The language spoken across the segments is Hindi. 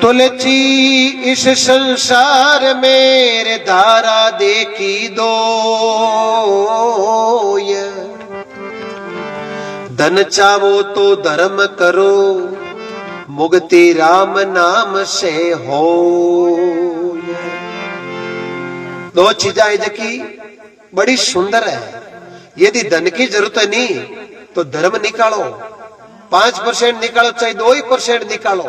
तुलसी इस संसार मेरे धारा देखी दो, धन चावो तो धर्म करो, मुक्ति राम नाम से हो। दो चीजें जकी बड़ी सुंदर है। यदि धन की जरूरत है नहीं तो धर्म निकालो, 5% निकालो, चाहे 2% निकालो।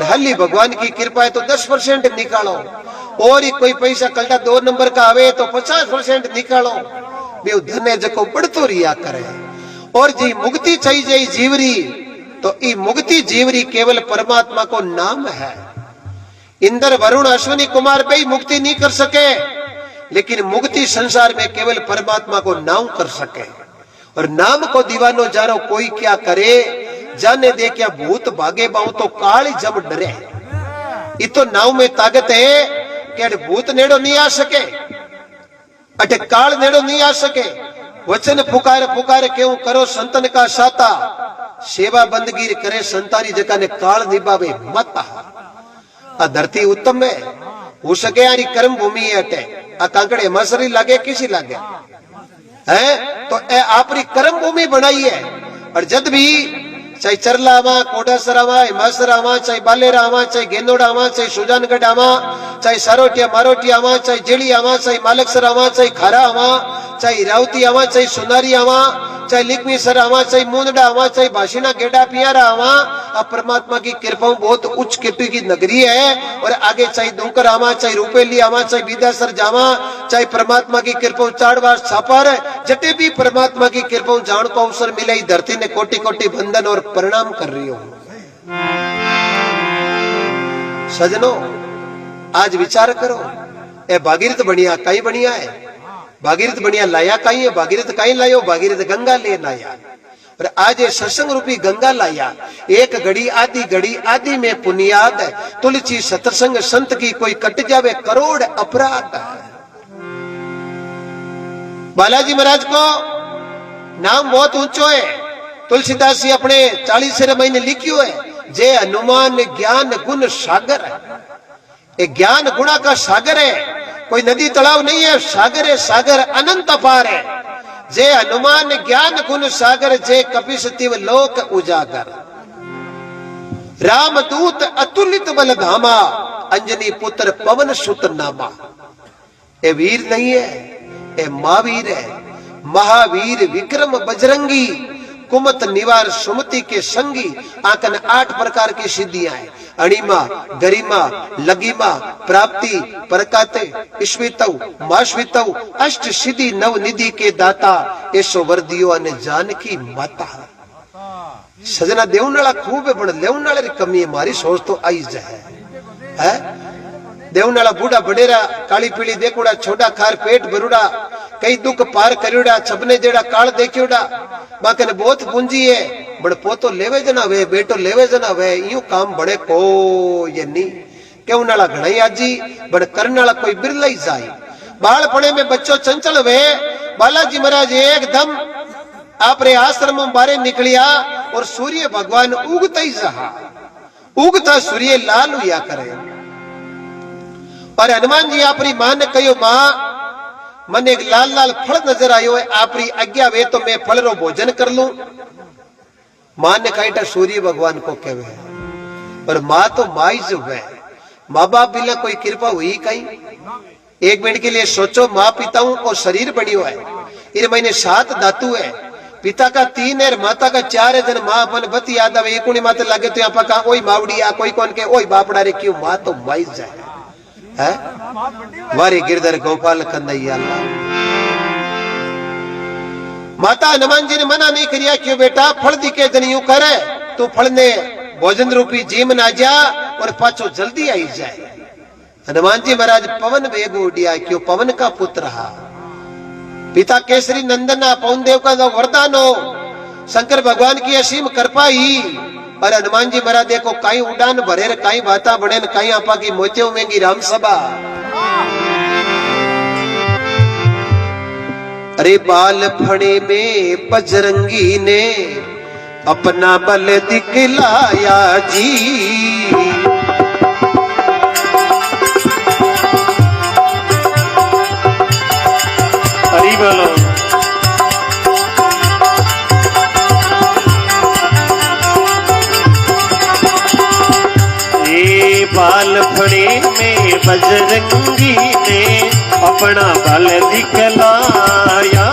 हल्ली भगवान की कृपा है तो 10% निकालो, और ही कोई पैसा कल्टा 2 नंबर का आवे तो 50% निकालो। वे धन है जो बढ़तो रिया करे। और जी मुक्ति चाहिए जीवरी, तो ई मुक्ति जीवरी केवल परमात्मा को नाम है। इंद्र वरुण अश्विनी कुमार भी मुक्ति नहीं कर सके, लेकिन मुक्ति संसार में केवल परमात्मा को नाम कर सके। और नाम को दीवानो जानो कोई क्या करे, जाने दे क्या भूत भागे बाऊ तो काली जम डरे। इतो नाव में ताकत है कि भूत नेड़ो नहीं आ सके, अटे काल नेड़ो नहीं आ सके। वचन पुकार पुकार क्यों करो संतन का साता, सेवा बंदगी करे संतानी जका ने काल निभावे मता। आ धरती उत्तम है, हो सके यारी कर्म भूमि है। अटे आ कांकड़े मसरी लागे किसी लागे है तो ए आपरी कर्म भूमि बनाई है। और जब भी चाहे चरलावा, कोडासरावा, हिमासरावा, चाहे बालेरावा, चाहे गेंदोड़ावा, चाहे सुजानगढ़ावा, चाहे सारोटिया मारोटियावा, चाहे जेड़ियावा, चाहे मालकसरावा, चाहे खारावा, चाहे रावतियावा, चाहे सुनारियावा, चाहे लिखमीसरावा, चाहे मुंदड़ावा, चाहे भाषिणा गेडा पियारावा। अब परमात्मा की कृपा बहुत उच्च कोटि की नगरी है। और आगे चाहे दुंकर आवा, चाहे रूपेली आवा, चाहे विद्यासर जावा, चाहे परमात्मा की कृपा चाड़वास छापर, जटे भी परमात्मा की कृपा जान को अवसर मिले, धरती ने कोटि कोटि बंधन और प्रणाम कर रही हूं। सजनों, आज विचार करो, ए भागीरथ बढ़िया कई बढ़िया है। भागीरथ बढ़िया लाया कहीं है, भागीरथ कहीं लायो, भागीरथ गंगा ले लाया। और आज ये सत्संग रूपी गंगा लाया। एक घड़ी आदि में पुनियाद है, तुलसी सत्संग संत की कोई कट जावे करोड़ अपराध है। बालाजी महाराज को नाम बहुत ऊंचो है। तुलसीदास जी अपने 40 महीने लिखियो है, जे हनुमान ज्ञान गुण सागर है। एक ज्ञान गुणा का सागर है, कोई नदी तालाब नहीं है, सागर है, सागर अनंत अपार है। जे हनुमान ज्ञान गुण सागर, जे कपिस तिव लोक उजागर। रामदूत अतुलित बल धामा, अंजनी पुत्र पवन सुत नामा। ए वीर नहीं है, ए महावीर है। महावीर विक्रम बजरंगी, कुमत निवार सुमति के संगी। आकन 8 प्रकार की सिद्धियां हैं। अणिमा, गरिमा, लगिमा, प्राप्ति, परकाते, ईश्वितौ, माश्वितौ, अष्ट सिद्धि नव निधि के दाता। ऐसो वर्दियो अने जानकी माता। सजना देवनाला खूब है, बड़ लेवनाला री कमी है। मारी सोच तो आई जाए है। देवनाला बूढ़ा बडेरा, काली पीली देखुड़ा, छोटा खार पेट भरुड़ा, कई दुख पार करियोड़ा, छबने जेड़ा काल देखियोड़ा। बाकने बहुत पूंजी है, बड़ पोतो लेवे जना वे, बेटो लेवे जना वे, यूं काम बड़े को ये नहीं। क्यों नाला घड़ाई आजी, बड़ करनाला कोई बिरला ही जाए। बालपणे में बच्चों चंचल वे। बालाजी महाराज एकदम आपरे आश्रम बारे निकलिया और सूर्य भगवान उगता ही रहा। उगता सूर्य लाल हुआ करे। और हनुमान जी आपरी मां ने कहो, मां मन एक लाल लाल फल नजर आयो है, आपरी आज्ञा वे तो मैं फल रो भोजन कर लूं। मां ने कहा सूर्य भगवान को कहवे। और मां तो मां ही जो है, माँ बाप बिना कोई कृपा हुई कहीं। एक मिनट के लिए सोचो, माँ पिताओं और शरीर बनियो है। इन महीने 7 धातु है, पिता का 3 है, माता का 4 है। जन माँ अपन बत याद आवे, एक माता लगे तो यहाँ का ओई मावड़िया, कोई कौन के ओई बापड़ा रे, क्यों माँ तो माई जाए है। वारी गिरधर गोपाल कन्हैया। माता हनुमान जी ने मना नहीं करिया, क्यों बेटा फल दिखे जन यूं करे, तू फल ने भोजन रूपी जीम ना जा और पाछो जल्दी आई जाए। हनुमान जी महाराज पवन वेग उड़िया, क्यों पवन का पुत्र रहा। पिता केसरी नंदन पवन देव का वरदान हो, शंकर भगवान की असीम कृपा ही। और हनुमान जी महाराज देखो, कहीं उड़ान भरे, कहीं बाता बने, कहीं आपा की मोतियों मेंगी राम सभा। अरे बाल फणे में बजरंगी ने अपना बल दिखलाया जी। बजरंगी ने अपना बल दिखलाया।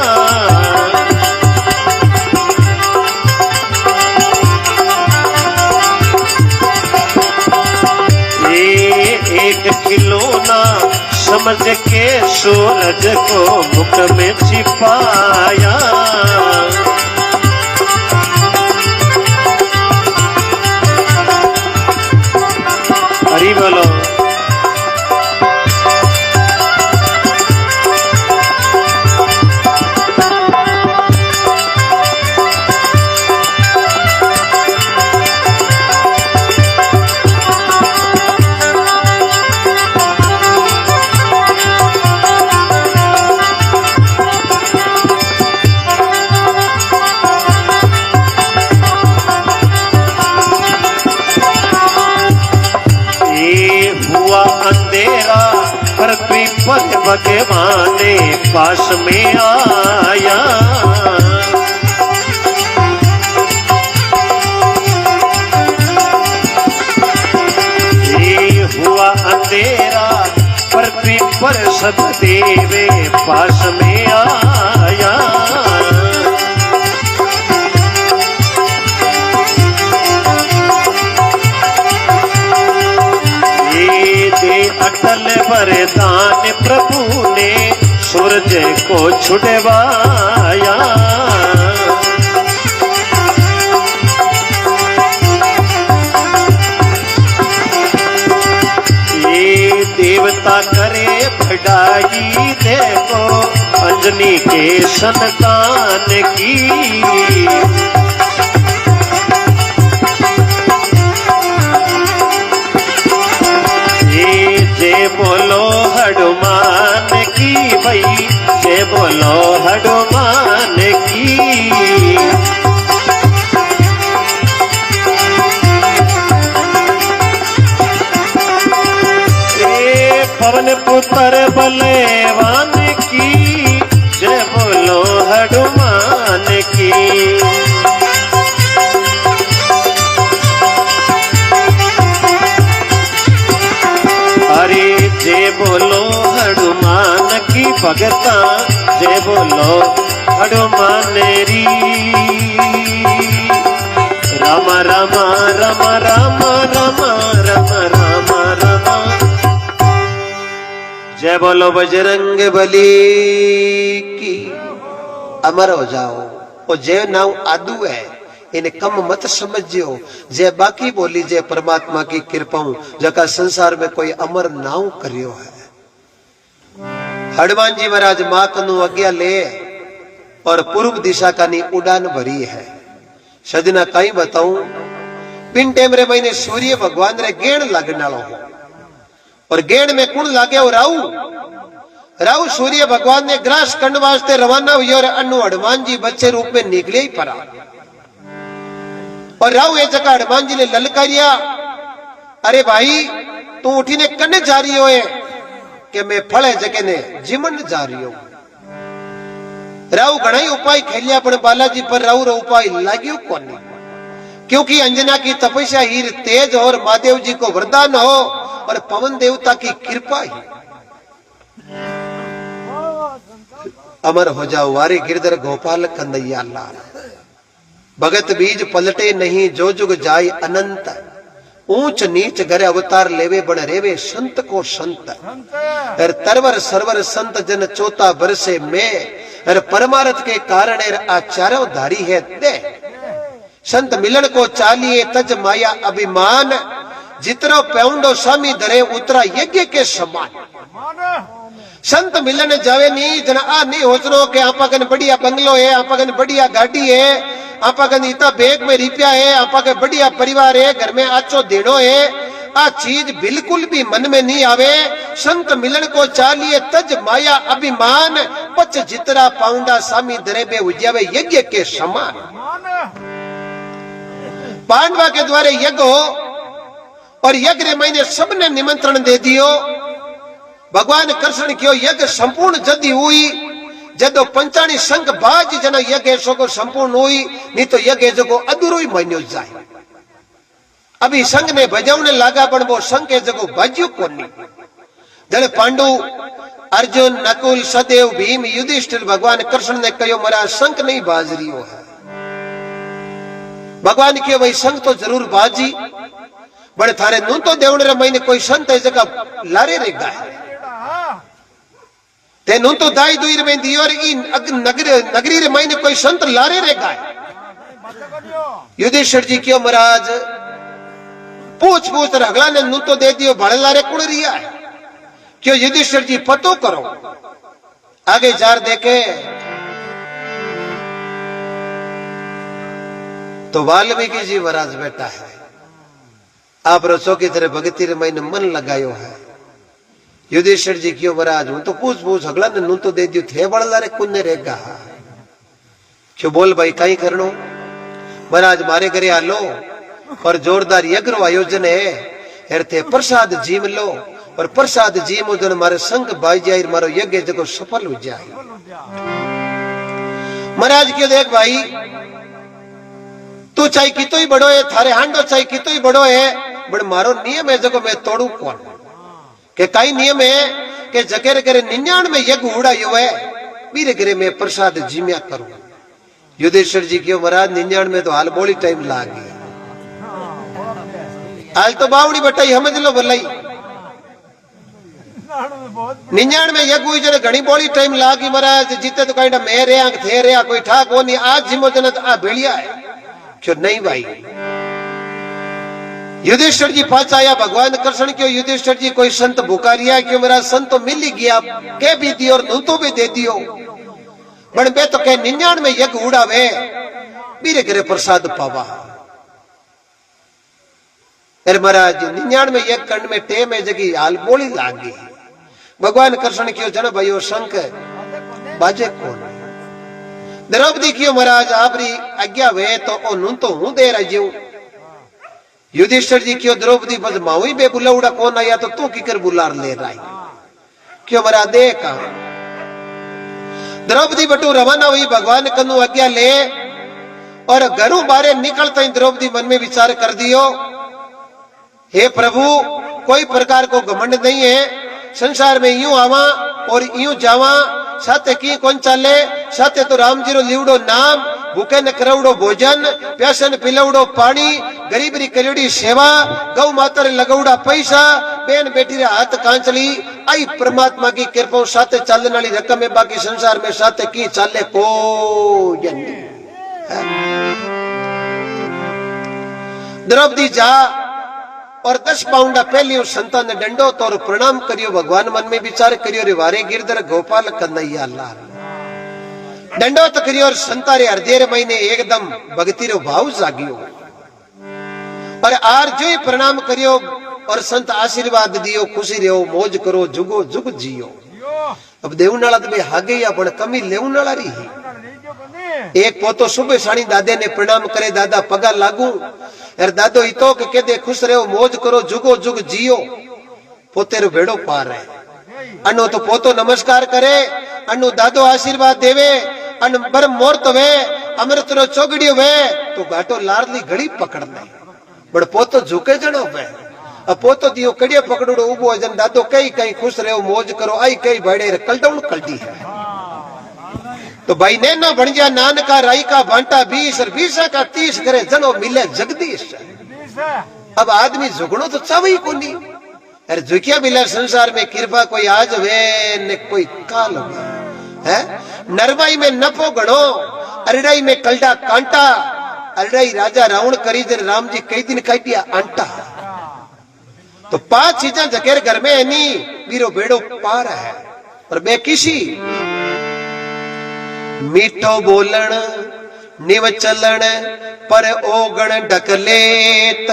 एक खिलौना समझ के सूरज को मुख में छिपाया। हरि बोलो। अंधेरा पृथ्वी पर भगवान पास में आया। ये हुआ अंधेरा पृथ्वी पर सतदेव पास में आया। अटल वरदान प्रभु ने सूरज को छुड़वाया। ये देवता करे बढ़ाई देखो अंजनी के संतान की। जय बोलो हनुमान की भाई, जय बोलो हनुमान की। पवन पुत्र बलवान की, जय बोलो हनुमान की। अरे जय बोलो हनुमान की भगता, जय बोलो हनुमान री। राम राम राम राम राम राम राम राम। जय बोलो बजरंग बली की। अमर हो जाओ। और जय नाम आदू है, इन्हें कम मत समझियो। जे बाकी बोली जे परमात्मा की कृपाऊं जका संसार में कोई अमर नाव करियो है। हनुमान जी महाराज मां कनु आज्ञा ले और पूर्व दिशा का नी उड़ान भरी है। सजना कई बताऊं, पिन टेम रे महीने सूर्य भगवान रे गेण लगने वालों हो। और गेण में कुण लागे और राहु सूर्य भगवान ने ग्रास करने वास्ते रवाना हुई और अनु हनुमान जी बच्चे रूप में निकले ही पड़ा। और राहु ये जगह हनुमान जी ने ललकारिया, अरे भाई तू उठीने कने जा रही हो कि मैं फल जगह ने जिमन जा रही हूं। राहु घना ही उपाय खेलिया पण बालाजी पर राहु रो उपाय लाग्यो कोनी। क्योंकि अंजना की तपस्या हीर तेज और महादेव जी को वरदान हो और पवन देवता की कृपा ही। अमर हो जाओ वारे गिरधर गोपाल कन्हैया लाल। भगत बीज पलटे नहीं जो जुग जाय अनंत। ऊंच नीच घरे अवतार लेवे बन रेवे संत को संत। अर तरवर सरवर संत जन चौथा बरसे में। अर परमार्थ के कारण आचार्य धारी है दे। संत मिलन को चालिए तज माया अभिमान। जितनो पेउंडो स्वामी धरे उतरा यज्ञ के समान। संत मिलन जावे नहीं जना आ नहीं होचनो के आपा कन बढ़िया बंगलो है, आपा कन बढ़िया गाड़ी है, आपा कन इतना बैग में रुपया है, आपा के बढ़िया परिवार है, घर में आचो देनो है। आ चीज बिल्कुल भी मन में नहीं आवे। संत मिलन को चालिए तज माया अभिमान। पच जितरा पाउंडा स्वामी धरे बे उज्यावे यज्ञ के समान। पांडवा के द्वारे यज्ञ हो और यज्ञ रे मैंने सबने निमंत्रण दे दियो। भगवान कृष्ण क्यों यज्ञ संपूर्ण जदी हुई जदो पंचाणी संघ बाज जना यज्ञ को संपूर्ण हुई, नहीं तो यज्ञ जो अधूरो ही मान्यो जाए। अभी संघ ने बजावने लगा पण वो संघ के जगो बाज्यो कोनी। जड़े पांडु अर्जुन नकुल सदेव भीम युधिष्ठिर भगवान कृष्ण ने कहो महाराज शंख नहीं बाज रियो है। भगवान के भाई शंख तो जरूर बाजी, बड़े थारे नू तो देवने रे महीने कोई संत है जगह लारे रे गाय ते नू तो दाई दुई में दियो रे नगरी रे महीने कोई संत लारे रे गाय। युधिष्ठिर जी क्यों महाराज पूछ पूछ अगला ने नू तो दे दियो बड़े लारे कुड़ रिया है क्यों। युधिष्ठिर जी पतो करो आगे जार देखे तो वाल्मीकि जी महाराज बेटा है। आप रसो की तरह भगती रे मैंने मन लगायो है। युधिष्ठिर जी क्यों महाराज हूं तो पूछ पूछ अगला ने नू तो दे दियो थे बड़ लारे कुन्ने रेगा क्यों। बोल भाई कहीं करनो महाराज मारे घरे आलो और जोरदार यज्ञ आयोजन है थे प्रसाद जीम लो और प्रसाद जीम उदन मारे संग बाई जाए मारो यज्ञ जगो सफल हो जाए। महाराज क्यों देख भाई तू चाहे कितो ही बड़ो है थारे हांडो चाहे कितो ही बड़ो है बड़ मारो नियम है जगो मैं तोड़ू कौन के कई नियम है के जगह करे 99 यज्ञ उड़ायो है मेरे घरे में प्रसाद जीम्या करूं। युधिष्ठिर जी क्यों महाराज 99 तो हाल बोली टाइम लागी हाल तो बावड़ी बटाई समझ लो भलाई 99 यज्ञ हुई जने घनी बोली टाइम लागी महाराज जीते तो कहीं मैं रे आंख थे रे कोई ठाक वो नहीं आज जिमो जन आ भेड़िया है क्यों नहीं भाई। युधिष्ठिर जी पास आया भगवान कृष्ण क्यों युधिष्ठिर जी कोई संत भुकारिया क्यों मेरा संत तो मिल ही गया के भी दियो और नू तो भी दे दियो बड़ बे तो कह 99 यज्ञ उड़ावे मेरे घरे प्रसाद पावा। अरे महाराज 99 यज्ञ कर्ण में टेम है जगी हाल बोली लाग गई। भगवान कृष्ण क्यों जन भाइयों शंख बाजे कौन द्रौपदी क्यों महाराज आपरी आज्ञा वे तो ओ नू तो हूं दे रही। युधिष्ठिर जी क्यों द्रौपदी बस माऊ ही बे बुलाउड़ा कौन आया तो तू किकर बुलार ले रहा है क्यों महाराज देख द्रौपदी बटू रवाना हुई भगवान कनु आज्ञा ले और घरों बारे निकलता ही द्रौपदी मन में विचार कर दियो हे प्रभु कोई प्रकार को घमंड नहीं है संसार में यूं आवा और यूं जावा साथे की कौन चाले साथे तो राम जी रो लिवड़ो नाम भूखे न करवड़ो भोजन प्यासे न पिलवड़ो पानी गरीब री करेड़ी सेवा गौ माता रे लगौड़ा पैसा बेन बेटी रे हाथ कांचली आई परमात्मा की कृपा साथे चलने वाली रकम है बाकी संसार में साथे की चाले को द्रौपदी जा और 10 पाउंडा पहली उस संतान ने डंडो तो और प्रणाम करियो भगवान मन में विचार करियो रे वारे गिरधर गोपाल कन्हैया लाल डंडो तो करियो और संता रे हृदय रे महीने एकदम भक्ति रो भाव जागियो और आर जो ही प्रणाम करियो और संत आशीर्वाद दियो खुशी रहो मौज करो जुगो जुग जियो। अब देवनाला तो हागे या पण कमी लेवनाला री एक पोतो सुबह साणी दादे ने प्रणाम करे दादा पगा लागू यार दादो इतो के दे खुश रहो मौज करो जुगो जुग जियो पोते रो भेड़ो पार है अनु तो पोतो नमस्कार करे अनु दादो आशीर्वाद देवे अन बर मोर्त वे अमृत रो चोगड़ियो वे तो घाटो लारली घड़ी पकड़ने बड़ पोतो झुके जणो वे अब पोतो दियो कड़िया पकड़ो उबो जन दादो कई कई खुश रहो मौज करो आई कई भेड़े कलडौन कल्टी है तो भाई ने ना बन जा नानका राई का भांटा 20 और 20 का 30 करे जनो मिले जगदीश। अब आदमी झुकड़ो तो चाव ही कोनी अरे झुकिया मिले संसार में कृपा कोई आज वे ने कोई काल है नरवाई में नफो गणो अरडाई में कलडा कांटा अरडाई राजा रावण करी जन राम जी कई दिन काटिया आंटा तो 5 चीजें जकेर घर में है नी बीरो बेड़ो पार है और बे किसी मीठो बोलन निव चलन पर ओगण ढकलेत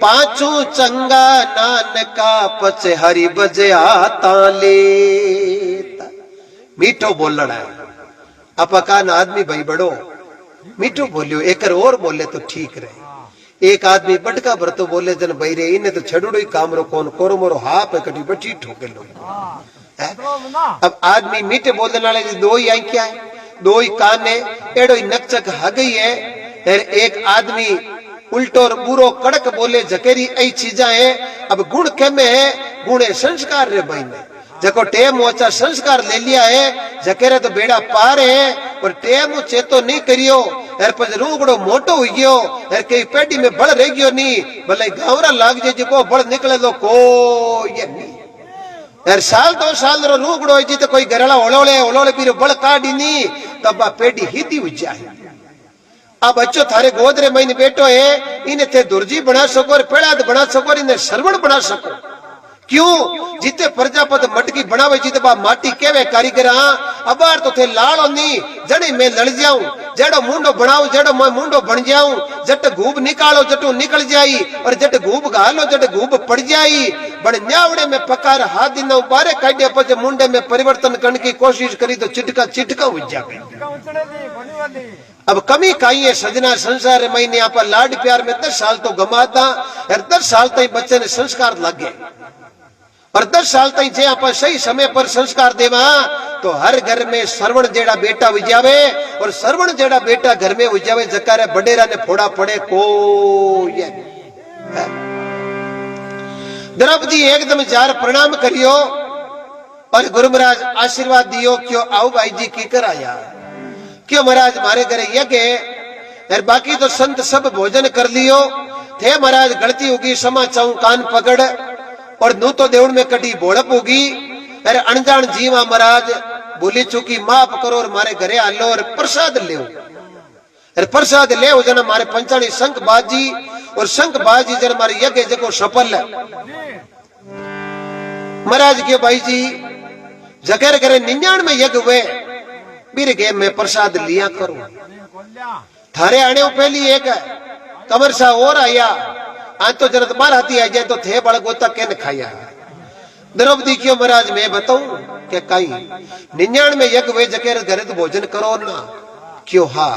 पांचू चंगा नानका पचे हरि बजया तालेत। मीठो बोलना है अपकान आदमी भाई बड़ो मीठो बोलियो एक और बोले तो ठीक रहे एक आदमी बटका भरतो बोले जन भाई रे इन्हें तो छड़ुड़ो ही काम रो कौन कोरो मोरो हाफ है कटी बटी ठोके लो। अब आदमी मीठे बोलने वाले दो ही आई क्या है दो ही कान है एड़ो ही नकचक हा गई है एक आदमी उल्टो और बुरो कड़क बोले जकेरी ऐ चीजा है। अब गुण के में है गुणे संस्कार रे भाई ने जको टेम ओचा संस्कार ले लिया है जकेरे तो बेड़ा पार है और टेम चेतो नहीं करियो यार पर रूगड़ो मोटो हो गयो यार कई पेटी में बड़ रह गयो नहीं भले गावरा लाग जे जको बड़ निकले तो को ये नहीं यार साल 2 साल रो रूगड़ो जी तो कोई गरला ओलोले पीरो बड़ काढ़ी नहीं तब पेटी हिती हो जाए अब बच्चों थारे गोदरे महीने बेटो है इन्हें थे दुर्जी बना सको और पेड़ाद बना सको और इन्हें सरवण बना सको क्यों जिते प्रजापत मटकी बनावे जिते बा माटी केवे कारीगर अबार तो थे लाड़ो नी जड़े मैं लड़ जाऊं जड़ो मुंडो बनाऊ जड़ो मैं मुंडो बन जाऊं जट घूब निकालो जटो निकल जाई और जट घूब घालो जट घूब पड़ जाई बड़ न्यावड़े में पकार हाथ दिन बारे काटे पचे मुंडे में परिवर्तन करने की कोशिश करी तो चिटका हो जावे अब कमी काई है सजना संसार महीने यहाँ पर लाड प्यार में 10 साल तो गमाता और 10 साल तक बच्चे ने संस्कार लगे और 10 साल तक जे आप सही समय पर संस्कार देवा तो हर घर में श्रवण जेड़ा बेटा विजावे और श्रवण जेड़ा बेटा घर में विजावे जकारे बडेरा ने फोड़ा पड़े को ये द्रौपदी एकदम जार प्रणाम करियो और गुरु महाराज आशीर्वाद दियो क्यों आओ भाई जी की कर आया क्यों महाराज मारे घरे यज्ञ यार बाकी तो संत सब भोजन कर लियो थे महाराज गलती होगी क्षमा चाहूं कान पकड़ और नू तो देवड़ में कटी बोड़प होगी अरे अनजान जीवा महाराज बोली चुकी माफ करो और मारे घरे आलो और प्रसाद ले अरे प्रसाद ले जन मारे पंचाणी शंख बाजी और शंख बाजी जन मारे यज्ञ जको सफल महाराज के भाई जी जगह करे 99 यज्ञ हुए बीर गे मैं प्रसाद लिया करूं थारे आने पहली एक कमर सा और आया आज तो जरा बार आती आ जाए तो थे बड़ गोता के खाया द्रौपदी क्यों महाराज मैं बताऊं कि कई 99 यज्ञ वे जगह घरे तो भोजन करो ना क्यों हाँ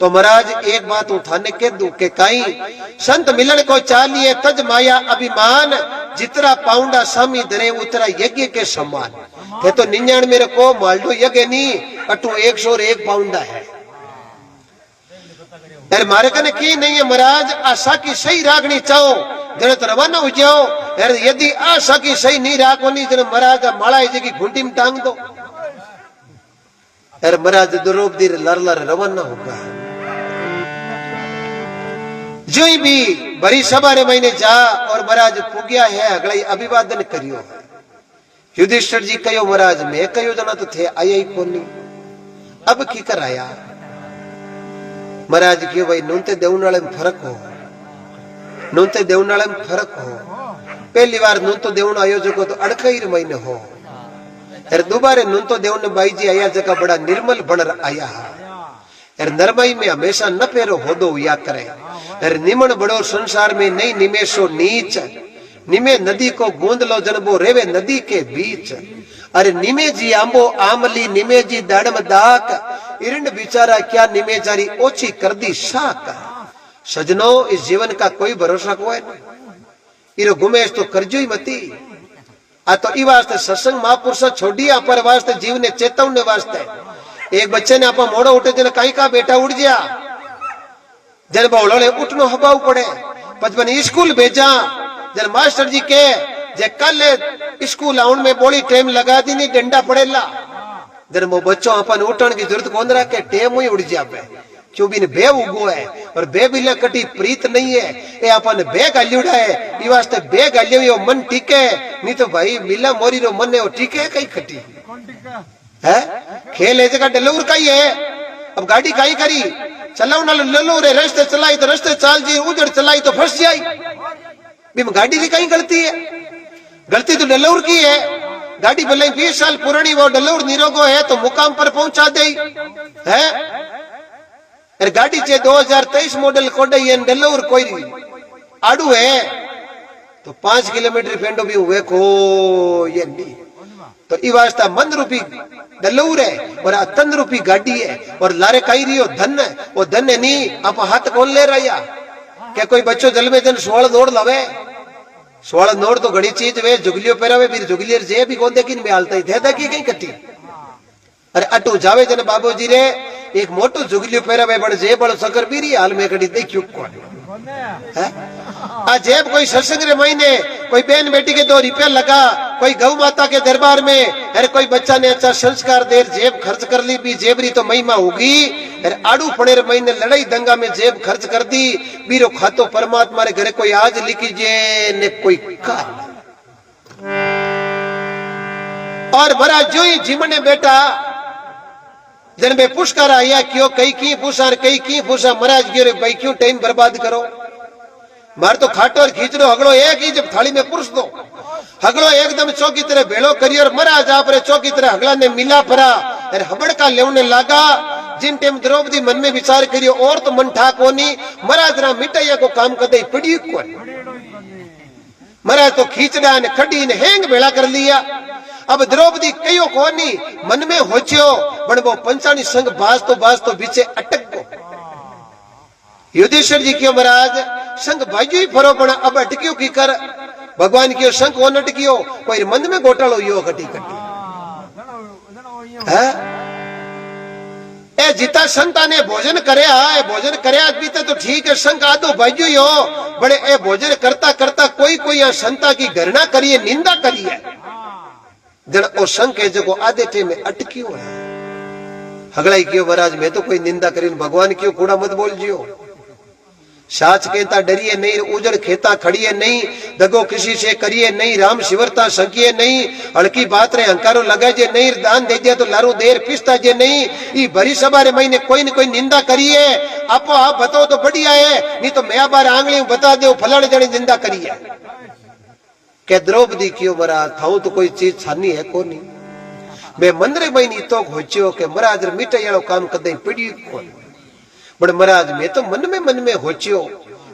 तो महाराज एक बात उठाने के दू के कई संत मिलन को चालिए तज माया अभिमान जितना पाउंडा सामी धरे उतरा यज्ञ के समान थे तो 99 को मालडो यज्ञ नहीं अटू 101 पाउंडा है यार मारे कने की नहीं है महाराज आशा की सही रागनी चाहो जन तो रवाना हो जाओ यार यदि आशा की सही नहीं राखो नहीं जन महाराज माला की घुंटी में टांग दो यार महाराज द्रौपदी लर रवाना होगा जो ही भी बड़ी सभा रे महीने जा और महाराज पुग्या है अगला अभिवादन करियो युधिष्ठिर जी कहो महाराज मैं कहो जना तो थे आया ही कोनी अब की कर आया महाराज क्यों भाई नूनते देवनाले में फर्क हो नूनते देवनाले में फर्क हो पहली बार नून तो देवन आयोजक तो अड़कई महीने हो यार दोबारे नून तो देवन भाई जी आया जगह बड़ा निर्मल बन आया यार नरमाई में हमेशा न पेरो होदो या करे यार निमन बड़ो संसार में नहीं निमेशो नीच निमे नदी को गूंद लो जनबो रेवे नदी के बीच अरे निमे जी आंबो आमली निमे जी दाड़म दाक इरंड बिचारा क्या निमे जारी ओछी कर दी शाक सजनो इस जीवन का कोई भरोसा को है इरो गुमेश तो करजो ही मती आ तो ई वास्ते सत्संग महापुरुष छोड़िया पर वास्ते जीव ने चेतवने वास्ते एक बच्चे ने आपा मोड़ो उठे जन कहीं का बेटा उड़ गया जन बोलो ले उठनो हबाऊ पड़े पचपन स्कूल भेजा जन मास्टर जी के जे कल स्कूल आउन में बोली टाइम लगा दी नहीं डंडा पड़ेला जन वो बच्चों अपन उठन की जरूरत कौन रहा के टेम ही उड़ जावे क्यों भी बे उगो है और बे बिल्ला कटी प्रीत नहीं है ये अपन बे गालियोड़ा है ये वास्ते बे गालियो मन टिके नहीं तो भाई मिला मोरी रो मन है वो टिके कहीं खटी है खेल है जगह डलूर का ही है अब गाड़ी काई करी चलाओ ना ललो रे रास्ते चलाई तो रास्ते चाल जी उजड़ चलाई तो फंस जाई बिम गाड़ी की कहीं गलती है गलती तो डलौर की है गाड़ी भले 20 साल पुरानी वो डलौर निरोगो है तो मुकाम पर पहुंचा दे है अरे गाड़ी चे 2023 मॉडल कोडे ये डलौर कोई आड़ू है तो 5 किलोमीटर फेंडो भी हुए को ये नहीं तो ई वास्ता मन रूपी डलौर है और तन रूपी गाड़ी है और लारे काई रियो धन है वो धन है नहीं आप हाथ कौन ले रहा क्या कोई बच्चों जल में जन 16 दौड़ लवे 16 नोड़ तो घड़ी चीज वे जुगलियो पेरावे फिर जुगलियर जे भी कौन देखी में हालता ही थे की कहीं कटी अरे अटू जावे जन बाबूजी रे एक मोटो जुगलियो पेरावे बड़ जे बड़ सकर बीरी हाल में कड़ी देखियो कौन है आ जेब कोई सत्संग रे महीने कोई बहन बेटी के 2 रुपया लगा, कोई गौ माता के दरबार में, अरे कोई बच्चा ने अच्छा संस्कार देर जेब खर्च कर ली भी जेबरी तो महिमा होगी, अरे आड़ू पड़ेर महीने लड़ाई दंगा में जेब खर्च कर दी बीरो खातो परमात्मा रे घरे कोई आज लिखीजे ने कोई का। और बरा जो ही जीमने बेटा जन बे पुष्कार आया क्यों कई की पूछा कई की पूछा महाराज गिरे भाई क्यों टाइम बर्बाद करो, मार तो खाटो और खींचड़ो हगड़ो एक ही जब थाली में पुरुष दो हगड़ो एकदम चौकी तरह भेड़ो करियो और महाराज आप रे चौकी तरह हगला ने मिला भरा और हबड़का लेवने लागा। जिन टाइम द्रौपदी मन में विचार करियो और तो मन ठा कोनी महाराज रा मिटाइया को काम कदे पड़ी कौन, महाराज तो खींचड़ा ने खड़ी ने हैंग भेड़ा कर लिया। अब द्रौपदी कयो कोनी मन में होच्यो पण वो पंचाणी संग बाज तो बीचे अटक गो। युधिष्ठिर जी क्यों महाराज संग बाजू ही फरो पण अब अटक्यो की कर, भगवान क्यों संग कौन अटक्यो कोई मन में घोटालो यो कटी कटी है। ए जिता संता ने भोजन करया बीते तो ठीक है, संग आदो बाजू यो बड़े ए भोजन करता करता कोई यहाँ संता की घृणा करिए निंदा करिए जन ओ संग है जो आधे टे में अटक्यो है। हगलाई क्यों महाराज मैं तो कोई निंदा करी, भगवान क्यों कूड़ा मत बोल जियो, साच कहता डरिए नहीं, उजड़ खेता खड़िए नहीं, दगो किसी से करिए नहीं, राम शिवरता सकिए नहीं, हल्की बात रे हंकारो लगा जे नहीं, दान दे दिया तो लारू देर पिसता जे नहीं, ये भरी सभा रे महीने कोई न कोई निंदा करिए, आपो आप बताओ तो बढ़िया है, नहीं तो मैं बार आंगली बता दो फलाने जने निंदा करिए। के द्रौपदी क्यों महाराज थाऊ तो कोई चीज छानी है कोनी, मैं मंदरे महीनी तो होच्यो के महाराज मिटे यारो काम कदे पड़ी कोन, बड़ महाराज मैं तो मन में होच्यो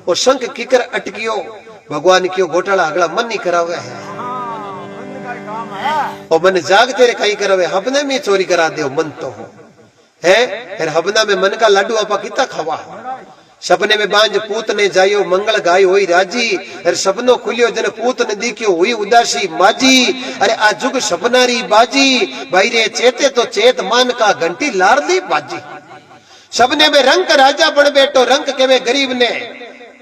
और शंख किकर अटकियो, भगवान क्यों घोटाला अगला मन नहीं करावे है और मन जागते रे कहीं करावे, हबने में चोरी करा दे मन तो हो है, हबना में मन का लाडू आपा कितना खावा, सपने में बांझ पूत ने जायो मंगल गाय होई राजी, अरे सपनो खुलियो जन पूत ने दिखियो हुई उदासी माजी, अरे आ जुग सपनारी बाजी, भाई रे चेते तो चेत मान का घंटी लारली बाजी, सपने में रंग राजा बन बैठो रंग के में गरीब ने,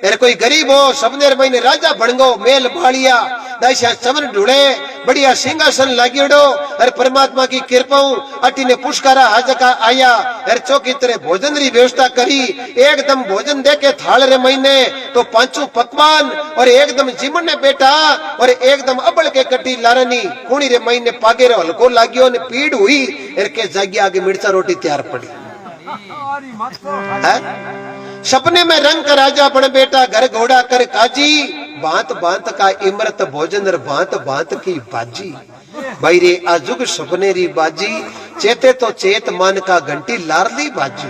अरे कोई गरीब हो सपने महीने राजा बन गो, मेल भाड़िया दाइशा चमन ढूंढे बढ़िया सिंहासन लागियोड़ो, अरे परमात्मा की कृपा अटी ने पुष्कारा हाजका आया, अरे चौकी तरह भोजन री व्यवस्था करी, एकदम भोजन दे के थाल रे महीने तो 5 पकवान और एकदम जीवन ने बेटा और एकदम अबल के कटी लारनी कुणी रे महीने पागे रे हल्को लागियो ने पीड़ हुई, अरे के जागी आगे मिर्चा रोटी तैयार पड़ी है? सपने में रंग का राजा बन बेटा घर घोड़ा कर काजी, बांत बांत का इमरत भोजन और बांत बांत की बाजी, भाई रे आजुग सपने री बाजी, चेते तो चेत मान का घंटी लारली बाजी।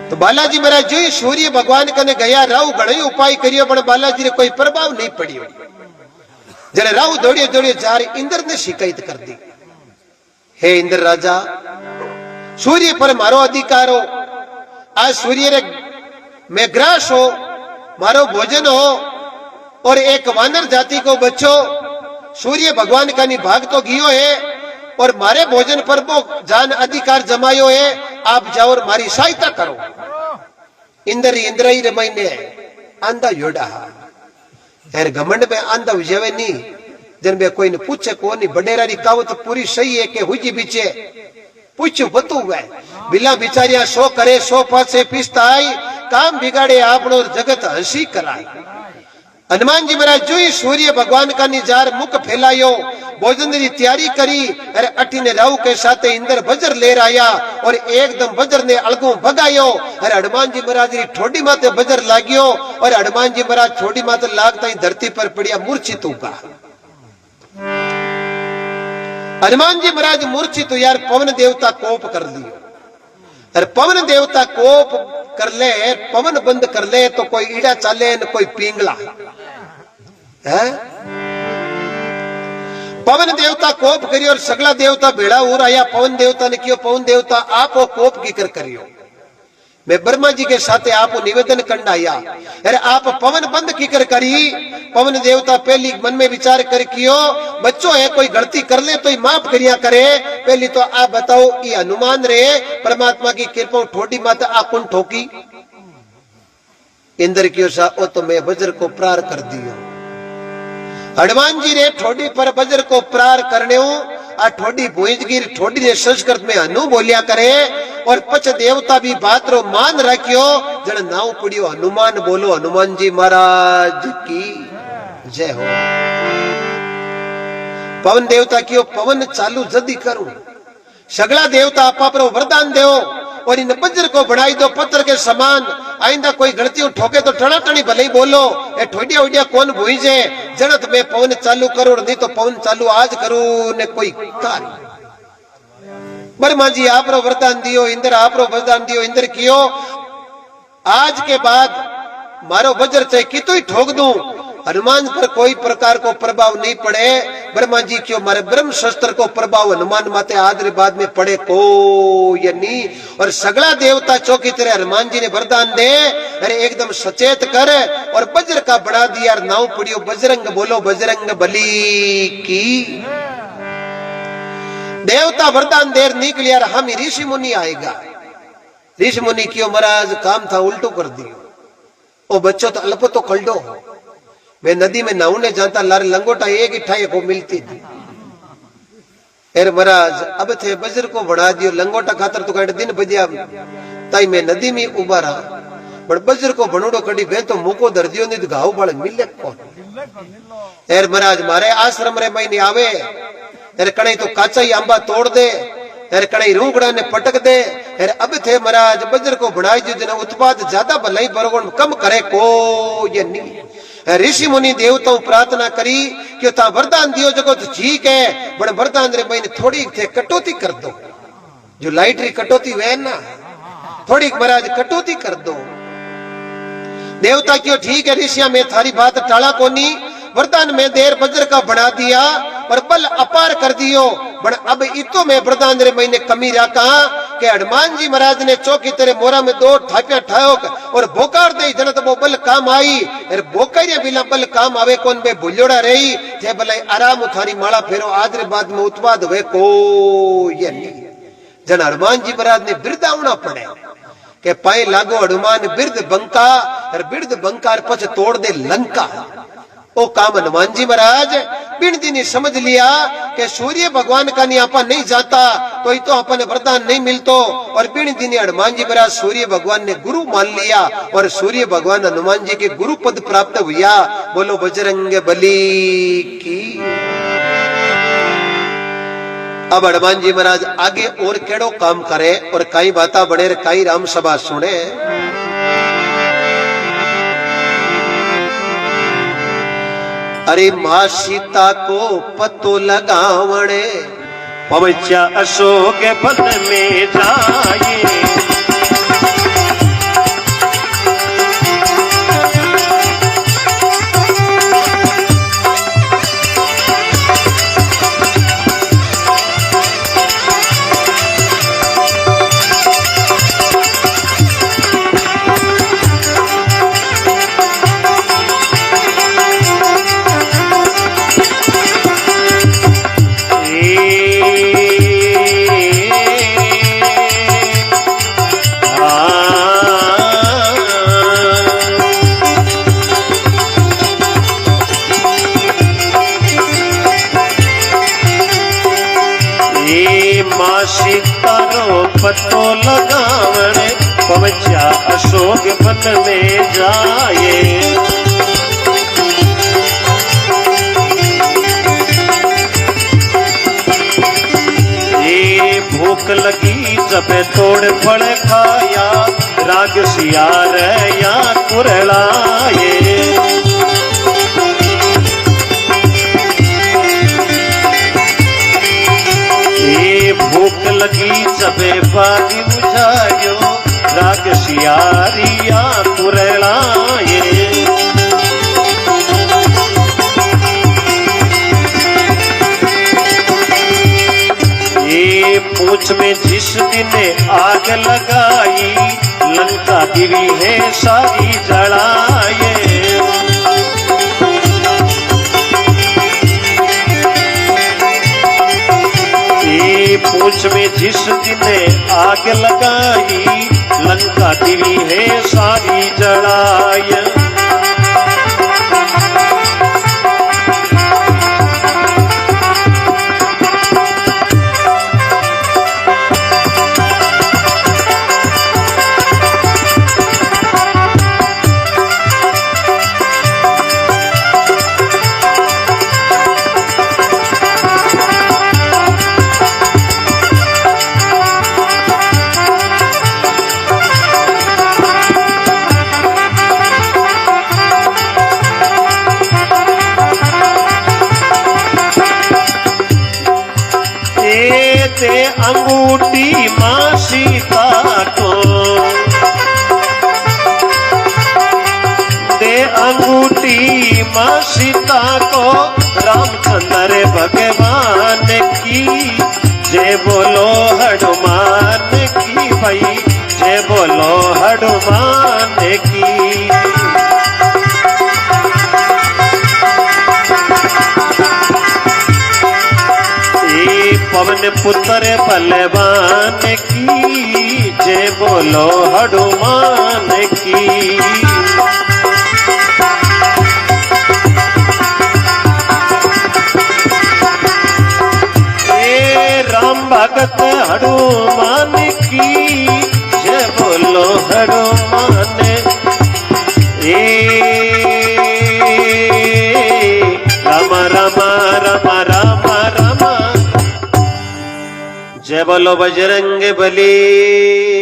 तो बालाजी महाराज जो सूर्य भगवान कने गया राहु घणे उपाय करियो पण बालाजी रे कोई प्रभाव नहीं पड़ियो, जने राहु दौड़ियो दौड़ियो जा रही इंद्र ने शिकायत कर दी, हे इंद्र राजा सूर्य पर मारो अधिकार हो, आज सूर्य रे मैं ग्रास हो मारो भोजन हो और एक वानर जाति को बच्चो सूर्य भगवान का निभाग तो गियो है और मारे भोजन पर वो जान अधिकार जमायो है, आप जाओ और मारी सहायता करो। इंद्र ही महीने आंधा योड़ा यार घमंड में आंधा उजावे नहीं, जन में कोई ने पूछे को नहीं, बडेरा री कावत पूरी सही है के हुई बीचे पूछो बतू हुआ बिला बिचारिया 100 करे 100 पासे पिस्ताई काम बिगाड़े आपनो जगत हंसी कराए। हनुमान जी महाराज जो ही सूर्य भगवान का निजार मुख फैलायो भोजन की तैयारी करी, अरे अटी ने राहु के साथ इंद्र वज्र ले आया और एकदम वज्र ने अलगू भगायो, अरे हनुमान जी महाराज री ठोडी माते वज्र लागियो और हनुमान जी महाराज ठोडी माते लागता ही धरती पर पड़िया मूर्छित होगा। हनुमान जी महाराज मूर्छित तो यार पवन देवता कोप कर दियो, अरे पवन देवता कोप कर ले पवन बंद कर ले तो कोई ईड़ा चाले न कोई पिंगला है। पवन देवता कोप करियो और सगला देवता भेड़ा हो रहा, पवन देवता ने कियो, पवन देवता आप कोप की कर करियो, मैं ब्रह्मा जी के साथ आप निवेदन करना आया, अरे आप पवन बंद की कर करी। पवन देवता पहली मन में विचार कर कियो बच्चों है कोई गलती कर ले तो ही माफ करिया करे, पहली तो आप बताओ ये हनुमान रे परमात्मा की कृपा ठोडी माता आकुन ठोकी इंद्र की सा ओ तो मैं वज्र को प्रार कर दियो, हनुमान जी ने ठोडी पर वज्र को प्रार करने आ ठोडी भुजगिर ठोडी ने संस्कृत में हनु बोलिया करे और पच देवता भी बात रो मान रखियो जन नाव पड़ियो हनुमान बोलो हनुमान जी महाराज की जय हो। पवन देवता कियो पवन चालू जल्दी करूं सगला देवता आपा पर वरदान दो और इन वज्र को बढ़ाई दो पत्थर के समान आइंदा कोई गलती ठोके तो टणाटणी भले ही बोलो ए ठोडिया उडिया कौन भूजे जनत में पवन चालू करो नहीं तो पवन चालू आज करो ने कोई कार्य ब्रह्मा जी आप रो वरदान दियो इंद्र आप रो वरदान दियो इंद्र कियो आज के बाद मारो वज्र चाहे कितु ही ठोक दूं हनुमान पर कोई प्रकार को प्रभाव नहीं पड़े। ब्रह्मा जी क्यों मारे ब्रह्म शस्त्र को प्रभाव हनुमान माते आदर बाद में पड़े को ये नहीं और सगला देवता चौकी तरह हनुमान जी ने वरदान दे अरे एकदम सचेत कर और वज्र का बढ़ा दिया नाव पड़ियो बजरंग बोलो बजरंग बली की। देवता वरदान देर निकलिया हम ऋषि मुनि आएगा ऋषि मुनि क्यों महाराज काम था उल्टो कर दियो ओ बच्चों तो अल्प तो खलडो मैं नदी में नहाने जाता लारे लंगोटा एक ही ठाई को मिलती थी एर महाराज अब थे बजर को बढ़ा दियो लंगोटा खातर तो कहीं दिन बजिया ताई मैं नदी में उबा रहा पर बजर को बनोड़ो कड़ी बे तो मुको दर दियो नहीं तो घाव बाल मिले कौन एर महाराज मारे आश्रम रे महीने आवे एर कहीं तो काचा ही आंबा तोड़ दे एर कहीं रूगड़ा ने पटक दे एर अब थे महाराज बजर को बढ़ाई जो जना उत्पाद ज्यादा भलाई बरगुण कम करे को ये नहीं ऋषि मुनि देवताओं प्रार्थना करी कि ता वरदान दियो जगो तो ठीक है बड़े वरदान रे महीने थोड़ी थे कटौती कर दो जो लाइटरी कटौती वे ना थोड़ी महाराज कटौती कर दो। देवता क्यों ठीक है ऋषिया में थारी बात टाला कोनी वरदान में देर वज्र का बढ़ा दिया और बल अपार कर दियो बड़ अब इतो में वरदान रे महीने कमी रखा कि हनुमान जी महाराज ने चौकी तेरे मोरा में दो थापिया ठायो और बोकार दे जनत वो बल काम आई और बोकारिया बिना बल काम आवे कौन बे भुल्योड़ा रही थे भले आराम थारी माला फेरो आज रे बाद में उत्पाद हुए को ये नहीं जन हनुमान जी महाराज ने बिरदावना पड़े के पाए लागो हनुमान बिरद बंका और बिरद बंकार पछ तोड़ दे लंका ओ काम हनुमान जी महाराज बिन दिन समझ लिया कि सूर्य भगवान का नहीं आपा नहीं जाता तो तो अपन वरदान नहीं मिलतो और बिन दिन हनुमान जी महाराज सूर्य भगवान ने गुरु मान लिया और सूर्य भगवान हनुमान जी के गुरु पद प्राप्त हुआ बोलो बजरंग बली की। अब हनुमान जी महाराज आगे और केड़ो काम करे और कई बाता बड़े कई राम सभा सुने। अरे माँ सीता को पतो लगावणे पवच्या अशोक वन में जाए पतो लगावणे पवच्या अशोक वन में जाए ये भूख लगी जब तोड़ फल खाया राग सियार या कुरलाए भूख लगी सबे बागी बुझायो राग सियारिया कुरलाए ये पूछ में जिस दिन आग लगाई लंका गिरी है सारी जलाए पूछ में जिस दिन आग लगाई लंका दिली है सारी जड़ाय माँ सीता को रामचंद्र भगवान की जय बोलो हनुमान की भाई जय बोलो हनुमान की। पवन पुत्र बलवान की जय बोलो हनुमान की। राम भगत हनुमान की जय बोलो हनुमान। राम राम राम राम राम जय बोलो बजरंग बली।